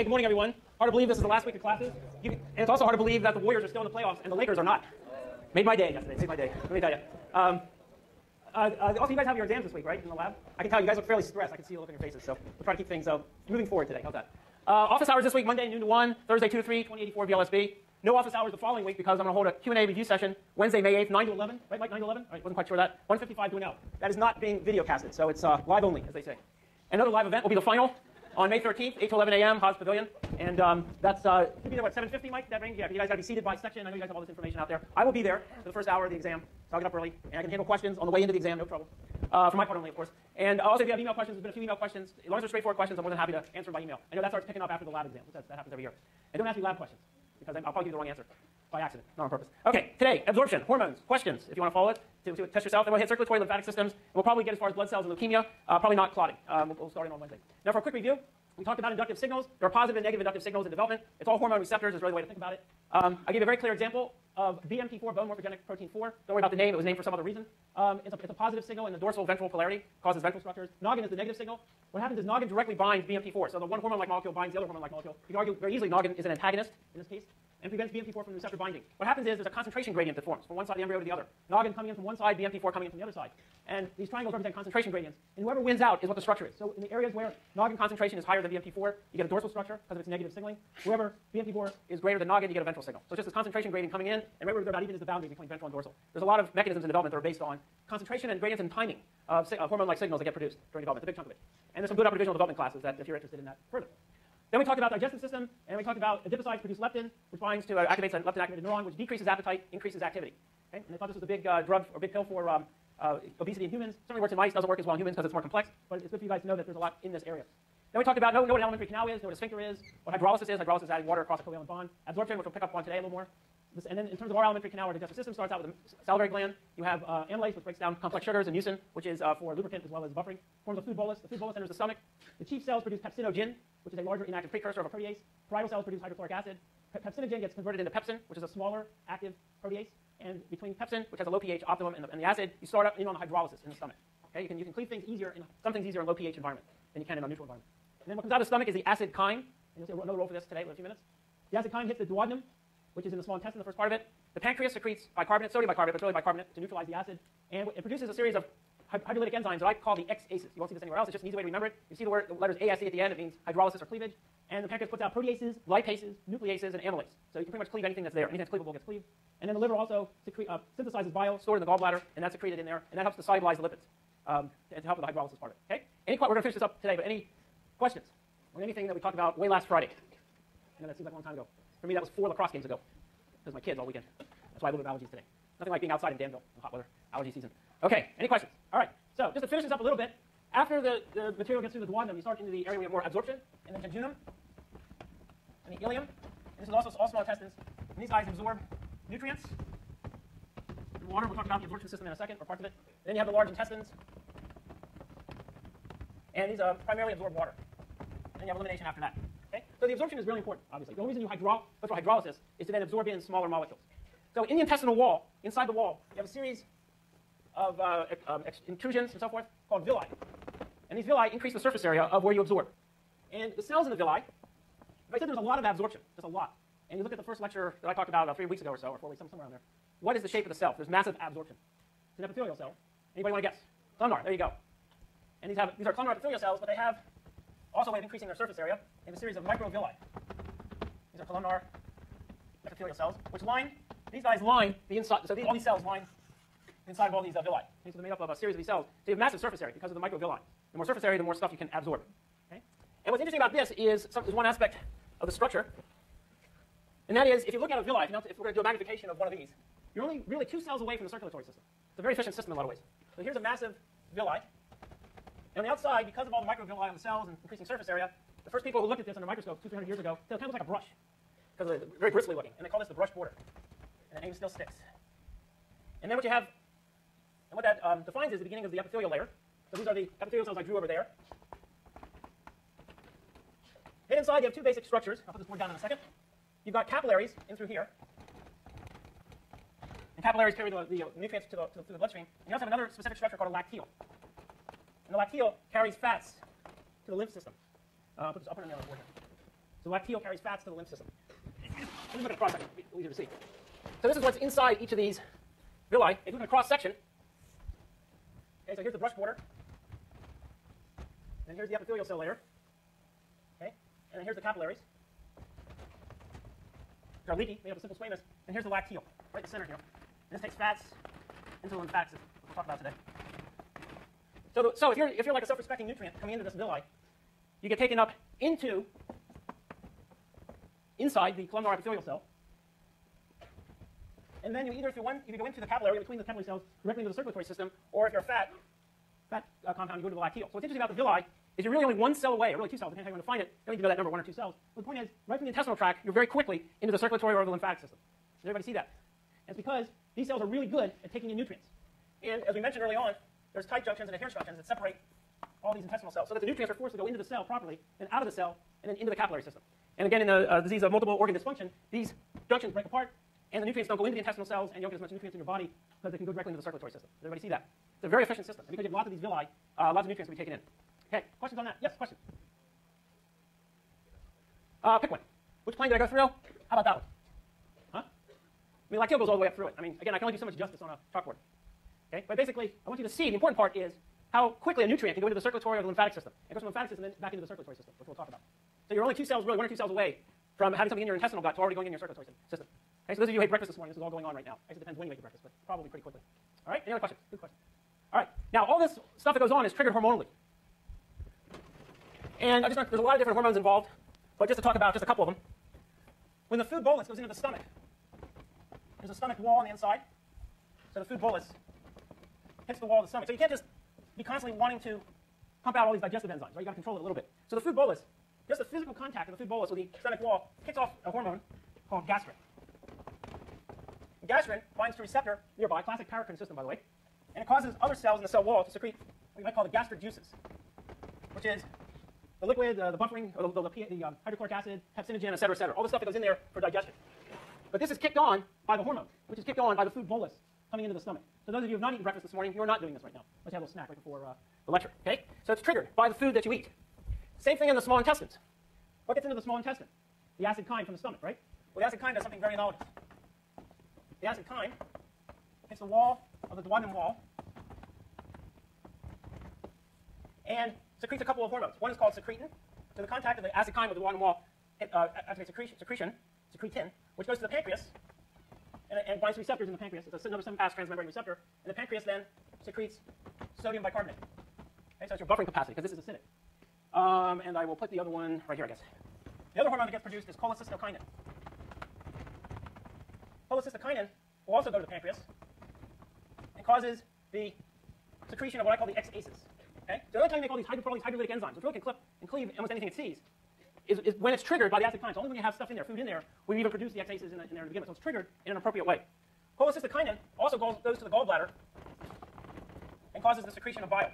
Hey, good morning, everyone. Hard to believe this is the last week of classes. And it's also hard to believe that the Warriors are still in the playoffs and the Lakers are not. Made my day yesterday. Made my day. Let me tell you. Also, you guys have your exams this week, right, in the lab? I can tell you guys look fairly stressed. I can see the look on your faces. So we'll try to keep things moving forward today. How's that? Office hours this week, Monday noon to 1, Thursday 2 to 3, 2084 VLSB. No office hours the following week because I'm going to hold a Q&A review session Wednesday, May 8th, 9 to 11. Right, Mike, 9 to 11? All right, wasn't quite sure of that. 1:55 to an hour. That is not being video casted, so it's live only, as they say. Another live event will be the final on May 13th, 8 to 11 a.m., Haas Pavilion. And that's should be there, what, 7:50, Mike? That ring? Yeah, you guys got to be seated by section. I know you guys have all this information out there. I will be there for the first hour of the exam, so I'll get up early, and I can handle questions on the way into the exam, no trouble. For my part only, of course. And also, if you have email questions, there's been a few email questions. As long as they're straightforward questions, I'm more than happy to answer by email. I know that starts picking up after the lab exam. That happens every year. And don't ask me lab questions, because I'll probably give you the wrong answer by accident, not on purpose. Okay, today, absorption, hormones, questions, if you want to follow it, to test yourself. Then we'll hit circulatory lymphatic systems, and we'll probably get as far as blood cells and leukemia, probably not clotting. We'll start in on Wednesday. Now, for a quick review, we talked about inductive signals. There are positive and negative inductive signals in development. It's all hormone receptors is really the way to think about it. I gave a very clear example of BMP4, bone morphogenic protein 4. Don't worry about the name. It was named for some other reason. It's a positive signal in the dorsal ventral polarity, causes ventral structures. Noggin is the negative signal. What happens is noggin directly binds BMP4. So the one hormone-like molecule binds the other hormone-like molecule. You can argue very easily noggin is an antagonist in this case and prevents BMP4 from the receptor binding. What happens is there's a concentration gradient that forms from one side of the embryo to the other. Noggin coming in from one side, BMP4 coming in from the other side. And these triangles represent concentration gradients. And whoever wins out is what the structure is. So in the areas where noggin concentration is higher than BMP4, you get a dorsal structure because of its negative signaling. Wherever BMP4 is greater than noggin, you get a ventral signal. So it's just this concentration gradient coming in, and right where they're about even is the boundary between ventral and dorsal. There's a lot of mechanisms in development that are based on concentration and gradients and timing of hormone-like signals that get produced during development, a big chunk of it. And there's some good upper divisional development classes that if you're interested in that further. Then we talked about the digestive system, and we talked about adipocytes produce leptin, which binds to activates a leptin-activated neuron, which decreases appetite, increases activity. Okay? And they thought this was a big drug or big pill for obesity in humans. Certainly works in mice, doesn't work as well in humans because it's more complex, but it's good for you guys to know that there's a lot in this area. Then we talked about know what an alimentary canal is, know what a sphincter is, what hydrolysis is. Hydrolysis is adding water across a covalent bond. Absorption, which we'll pick up on today a little more. And then in terms of our alimentary canal, our digestive system starts out with a salivary gland. You have amylase, which breaks down complex sugars, and mucin, which is for lubricant as well as buffering. Forms a food bolus. The food bolus enters the stomach. The chief cells produce pepsinogen, which is a larger inactive precursor of a protease. Parietal cells produce hydrochloric acid. Pepsinogen gets converted into pepsin, which is a smaller active protease. And between pepsin, which has a low pH optimum, and the acid, you start up in on the hydrolysis in the stomach. Okay? You can cleave things easier, some things easier in low pH environment than you can in a neutral environment. And then what comes out of the stomach is the acid chyme. And you'll see another role for this today in a few minutes. The acid chyme hits the duodenum, which is in the small intestine, the first part of it. The pancreas secretes bicarbonate, sodium bicarbonate, but really bicarbonate to neutralize the acid. And it produces a series of hydrolytic enzymes that I call the X-aces. You won't see this anywhere else. It's just an easy way to remember it. You see the letters ASE at the end. It means hydrolysis or cleavage. And the pancreas puts out proteases, lipases, nucleases, and amylase. So you can pretty much cleave anything that's there. Anything that's cleavable gets cleaved. And then the liver also synthesizes bile stored in the gallbladder, and that's secreted in there. And that helps to solubilize the lipids to help with the hydrolysis part of it. Okay? We're going to finish this up today, but any questions on anything that we talked about way last Friday? I know that seems like a long time ago. For me, that was 4 lacrosse games ago. Because my kids all weekend. That's why I live with allergies today. Nothing like being outside in Danville in hot weather, allergy season. Okay, any questions? All right, so just to finish this up a little bit, after the material gets through the duodenum, you start into the area where you have more absorption, and the jejunum, and the ileum. And this is also all small intestines. And these guys absorb nutrients and water. We'll talk about the absorption system in a second, or parts of it. And then you have the large intestines. And these primarily absorb water. And you have elimination after that. Okay? So the absorption is really important, obviously. The only reason you go for hydrolysis is to then absorb in smaller molecules. So in the intestinal wall, inside the wall, you have a series of intrusions and so forth called villi. And these villi increase the surface area of where you absorb. And the cells in the villi, if I said there's a lot of absorption, just a lot, and you look at the first lecture that I talked about 3 weeks ago or so, or 4 weeks, somewhere around there, what is the shape of the cell? There's massive absorption. It's an epithelial cell. Anybody want to guess? Columnar, there you go. And these are columnar epithelial cells, but they have also a way of increasing their surface area in a series of microvilli. These are columnar epithelial cells, which these guys line the inside. So all these cells line inside of all these villi. So they're made up of a series of these cells. So you have massive surface area because of the microvilli. The more surface area, the more stuff you can absorb. Okay? And what's interesting about this is one aspect of the structure, and that is if you look at a villi, if we're going to do a magnification of one of these, you're only really 2 cells away from the circulatory system. It's a very efficient system in a lot of ways. So here's a massive villi. And on the outside, because of all the microvilli on the cells and increasing surface area, the first people who looked at this under a microscope 200-300 years ago, said it kind of looks like a brush, because it's very bristly looking. And they call this the brush border. And the name still sticks. And then what you have, and what that defines is the beginning of the epithelial layer. So these are the epithelial cells I drew over there. And inside, you have 2 basic structures. I'll put this board down in a second. You've got capillaries in through here. And capillaries carry the nutrients through the bloodstream. And you also have another specific structure called a lacteal. And the lacteal carries fats to the lymph system. I'll put it on the other board here. So the lacteal carries fats to the lymph system. Let me look at a cross section. It'll be easier to see. So this is what's inside each of these villi. If you look at a cross section, okay, so here's the brush border. And here's the epithelial cell layer. Okay, and then here's the capillaries. Which are leaky, made up of simple squamous. And here's the lacteal, right in the center here. And this takes fats into the lymphatic system, which we'll talk about today. So if you're like a self-respecting nutrient coming into this villi, you get taken up inside the columnar epithelial cell. And then you go into the capillary, between the capillary cells, directly into the circulatory system, or if you're a fat compound, you go to the lacteal. So what's interesting about the villi is you're really only one cell away, or really two cells, depending on how you want to find it. You don't need to know that number, one or two cells. But the point is, right from the intestinal tract, you're very quickly into the circulatory or the lymphatic system. Does everybody see that? And it's because these cells are really good at taking in nutrients. And as we mentioned early on, there's tight junctions and adherence junctions that separate all these intestinal cells so that the nutrients are forced to go into the cell properly, and out of the cell, and then into the capillary system. And again, in the disease of multiple organ dysfunction, these junctions break apart, and the nutrients don't go into the intestinal cells, and you don't get as much nutrients in your body because they can go directly into the circulatory system. Does everybody see that? It's a very efficient system. And because you have lots of these villi, lots of nutrients will be taken in. Okay, questions on that? Yes, question. Pick one. Which plane did I go through? How about that one? Huh? I mean, lacteal goes all the way up through it. I mean, again, I can only do so much justice on a chalkboard. Okay, but basically, I want you to see the important part is how quickly a nutrient can go into the circulatory or the lymphatic system. It goes from the lymphatic system and then back into the circulatory system, which we'll talk about. So you're only two cells, really one or two cells away from having something in your intestinal gut to already going in your circulatory system. Okay, so those of you who ate breakfast this morning, this is all going on right now. Actually, it depends when you ate your breakfast, but probably pretty quickly. All right, any other questions? Good question. All right, now all this stuff that goes on is triggered hormonally. And there's a lot of different hormones involved, but just to talk about just a couple of them. When the food bolus goes into the stomach, there's a stomach wall on the inside. So the food bolus hits the wall of the stomach. So you can't just be constantly wanting to pump out all these digestive enzymes, right? You've got to control it a little bit. So the food bolus, just the physical contact of the food bolus with the stomach wall kicks off a hormone called gastrin. Gastrin binds to a receptor nearby, classic paracrine system, by the way, and it causes other cells in the cell wall to secrete what you might call the gastric juices, which is the liquid, the buffering, or the hydrochloric acid, pepsinogen, et cetera, all the stuff that goes in there for digestion. But this is kicked on by the hormone, which is kicked on by the food bolus coming into the stomach. So those of you who have not eaten breakfast this morning, you are not doing this right now. Let's have a little snack right before the lecture. Okay? So it's triggered by the food that you eat. Same thing in the small intestines. What gets into the small intestine? The acid chyme from the stomach, right? Well, the acid chyme does something very analogous. The acid chyme hits the wall of the duodenum wall and secretes a couple of hormones. One is called secretin. So the contact of the acid chyme with the duodenum wall activates secretin, which goes to the pancreas and binds receptors in the pancreas. It's another 7-pass transmembrane receptor. And the pancreas then secretes sodium bicarbonate. Okay, so it's your buffering capacity, because this is acidic. And I will put the other one right here, I guess. The other hormone that gets produced is cholecystokinin. Cholecystokinin will also go to the pancreas and causes the secretion of what I call the X-aces. Okay? So the only time you make all these hydrolytic enzymes, which really can clip and cleave almost anything it sees, is when it's triggered by the acid chyme. So only when you have stuff in there, food in there, we even produce the X-aces in there to begin with. So it's triggered in an appropriate way. Cholecystokinin also goes to the gallbladder and causes the secretion of bile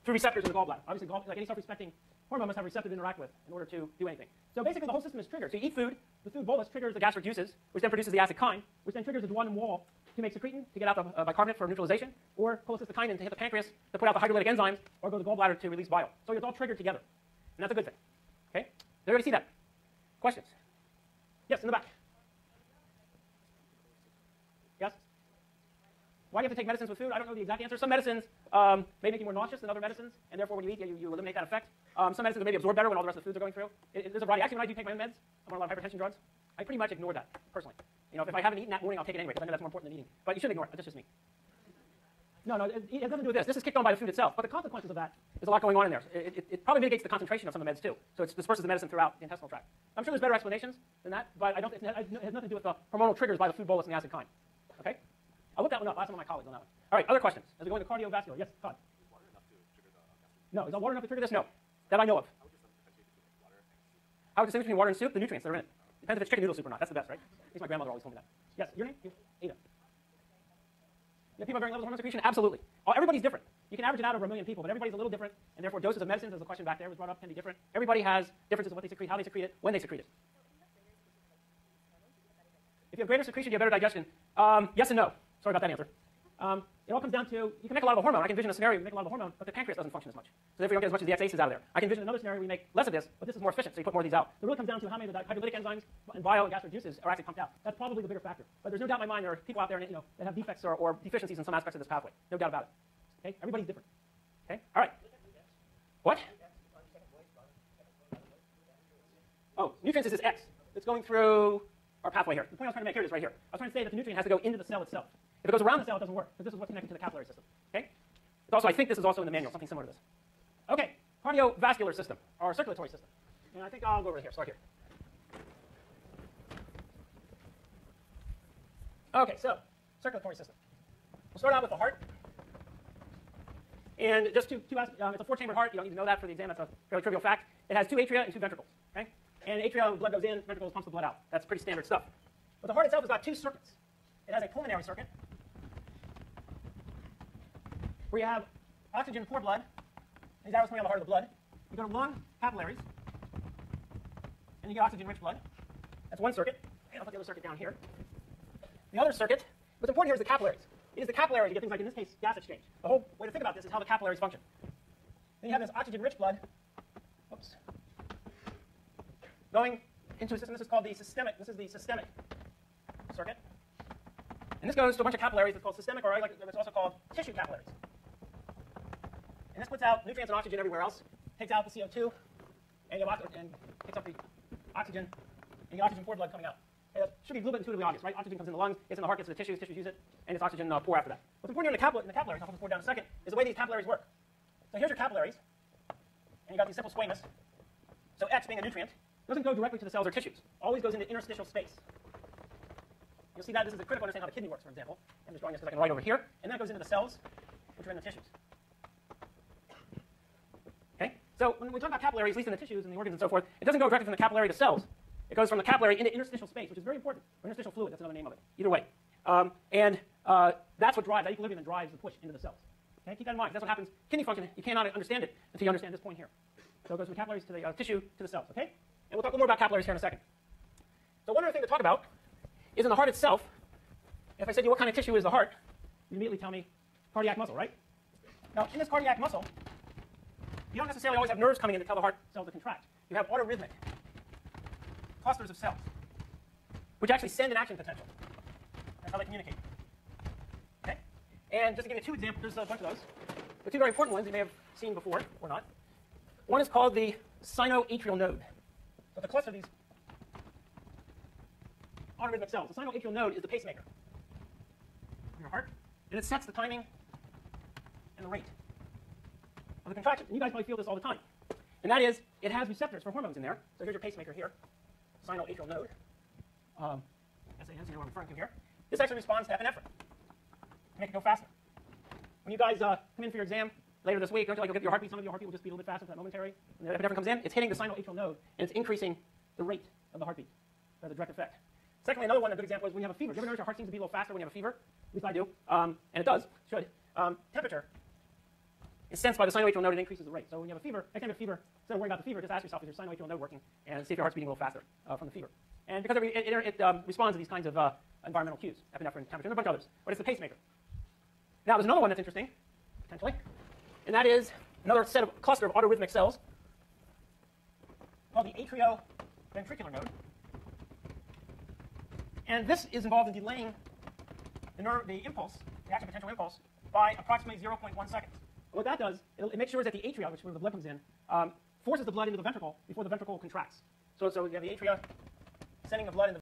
through receptors in the gallbladder. Obviously, like any self-respecting hormone must have a receptor to interact with in order to do anything. So basically, the whole system is triggered. So you eat food, the food bolus triggers the gastric juices, which then produces the acid chyme, which then triggers the duodenum wall to make secretin to get out the bicarbonate for neutralization, or cholecystokinin to hit the pancreas to put out the hydrolytic enzymes, or go to the gallbladder to release bile. So it's all triggered together, and that's a good thing. Okay? Did everybody see that? Questions? Yes, in the back. Yes? Why do you have to take medicines with food? I don't know the exact answer. Some medicines may make you more nauseous than other medicines, and therefore when you eat, you eliminate that effect. Some medicines may be absorbed better when all the rest of the foods are going through. There's a variety. Actually, when I do take my own meds, I'm on a lot of hypertension drugs, I pretty much ignore that, personally. You know, if I haven't eaten that morning, I'll take it anyway, because I know that's more important than eating. But you shouldn't ignore it. That's just me. No, it has nothing to do with this. This is kicked on by the food itself. But the consequences of that, there's a lot going on in there. It probably mitigates the concentration of some of the meds, too. So it disperses the medicine throughout the intestinal tract. I'm sure there's better explanations than that, but it has nothing to do with the hormonal triggers by the food bolus and the acid chyme. Okay? I'll look that one up. I'll ask some of my colleagues on that one. All right, other questions as we go into cardiovascular. Yes, Todd? No, is water enough to trigger this? No. That I know of. How would distinguish between water and soup? The nutrients that are in it. Depends if it's chicken noodle soup or not. That's the best, right? At least my grandmother always told me that. Yes, your name? Ada. Yeah, people have varying levels of hormone secretion? Absolutely. Everybody's different. You can average it out over 1 million people, but everybody's a little different, and therefore doses of medicines, as the question back there was brought up, can be different. Everybody has differences in what they secrete, how they secrete it, when they secrete it. If you have greater secretion, you have better digestion. Yes and no. Sorry about that answer. It all comes down to, you can make a lot of a hormone. I can envision a scenario where you make a lot of a hormone, but the pancreas doesn't function as much. So therefore you don't get as much of the X-ACEs out of there. I can envision another scenario where we make less of this, but this is more efficient, so you put more of these out. So it really comes down to how many of the hydrolytic enzymes and bile and gastric juices are actually pumped out. That's probably the bigger factor. But there's no doubt in my mind there are people out there that have defects or deficiencies in some aspects of this pathway. No doubt about it. Okay? Everybody's different. Okay? All right. What? Oh, nutrients is this X. It's going through our pathway here. The point I was trying to make here is right here. I was trying to say that the nutrient has to go into the cell itself. If it goes around the cell, it doesn't work, because this is what's connected to the capillary system. Okay? It's also, I think this is also in the manual, something similar to this. Okay, cardiovascular system, or circulatory system. And I think I'll go over here, start here. Okay, so, circulatory system. We'll start out with the heart. And just it's a four-chambered heart. You don't need to know that for the exam. That's a fairly trivial fact. It has two atria and two ventricles. Okay? And atria, blood goes in, ventricles pumps the blood out. That's pretty standard stuff. But the heart itself has got two circuits. It has a pulmonary circuit, where you have oxygen poor blood. These arrows coming out of the heart of the blood. You go to lung capillaries, and you get oxygen-rich blood. That's one circuit. And I'll put the other circuit down here. The other circuit, what's important here is the capillaries. It is the capillaries you get things like, in this case, gas exchange. The whole way to think about this is how the capillaries function. Then you have this oxygen-rich blood, going into a system. This is called the systemic. This is the systemic circuit. And this goes to a bunch of capillaries. It's called systemic, or it's also called tissue capillaries. And this puts out nutrients and oxygen everywhere else, takes out the CO2, and picks up the oxygen, and you get oxygen poor blood coming out. And that should be a little bit intuitively obvious, right? Oxygen comes in the lungs, gets in the heart, gets to the tissues use it, and it's oxygen poor after that. What's important here in the capillaries, I'll put this board down in a second, is the way these capillaries work. So here's your capillaries, and you've got these simple squamous. So X, being a nutrient, doesn't go directly to the cells or tissues. Always goes into interstitial space. You'll see that this is critical to understand how the kidney works, for example. I'm just drawing this because I can write over here. And that goes into the cells, which are in the tissues. Okay? So when we talk about capillaries, at least in the tissues and the organs and so forth, it doesn't go directly from the capillary to cells. It goes from the capillary into interstitial space, which is very important. Or interstitial fluid, that's another name of it. Either way. That's what drives, that equilibrium that drives the push into the cells. Okay? Keep that in mind, because that's what happens. Kidney function, you cannot understand it until you understand this point here. So it goes from the capillaries to the tissue to the cells. Okay? And we'll talk a little more about capillaries here in a second. So one other thing to talk about is in the heart itself. If I said to you what kind of tissue is the heart, you immediately tell me cardiac muscle, right? Now, in this cardiac muscle, you don't necessarily always have nerves coming in to tell the heart cells to contract. You have autorhythmic clusters of cells, which actually send an action potential. That's how they communicate. Okay? And just to give you two examples, there's a bunch of those. The two very important ones you may have seen before, or not. One is called the sinoatrial node. So the cluster of these autorhythmic cells. The sinoatrial node is the pacemaker of your heart, and it sets the timing and the rate of the contraction. And you guys probably feel this all the time. And that is, it has receptors for hormones in there. So here's your pacemaker here, sinoatrial node. SAN, so you know what I'm referring to here. This actually responds to epinephrine to make it go faster. When you guys come in for your exam later this week, don't you like you'll get your heartbeat? Some of your heartbeat will just beat a little bit faster for that momentary. When the epinephrine comes in, it's hitting the sinoatrial node, and it's increasing the rate of the heartbeat. That's a direct effect. Secondly, another one, a good example is when you have a fever. Do you ever notice your heart seems to beat a little faster when you have a fever? At least I do. And it does. Should. Temperature is sensed by the sinoatrial node and increases the rate. So when you have a fever, next time you have a fever, instead of worrying about the fever, just ask yourself, is your sinoatrial node working? And see if your heart's beating a little faster from the fever. And because it responds to these kinds of environmental cues, epinephrine, temperature, and a bunch of others. But it's the pacemaker. Now, there's another one that's interesting, potentially, and that is another cluster of autorhythmic cells called the atrioventricular node. And this is involved in delaying the impulse, the action potential impulse, by approximately 0.1 seconds. And what that does, it makes sure that the atria, which is where the blood comes in, forces the blood into the ventricle before the ventricle contracts. So you have the atria sending the blood into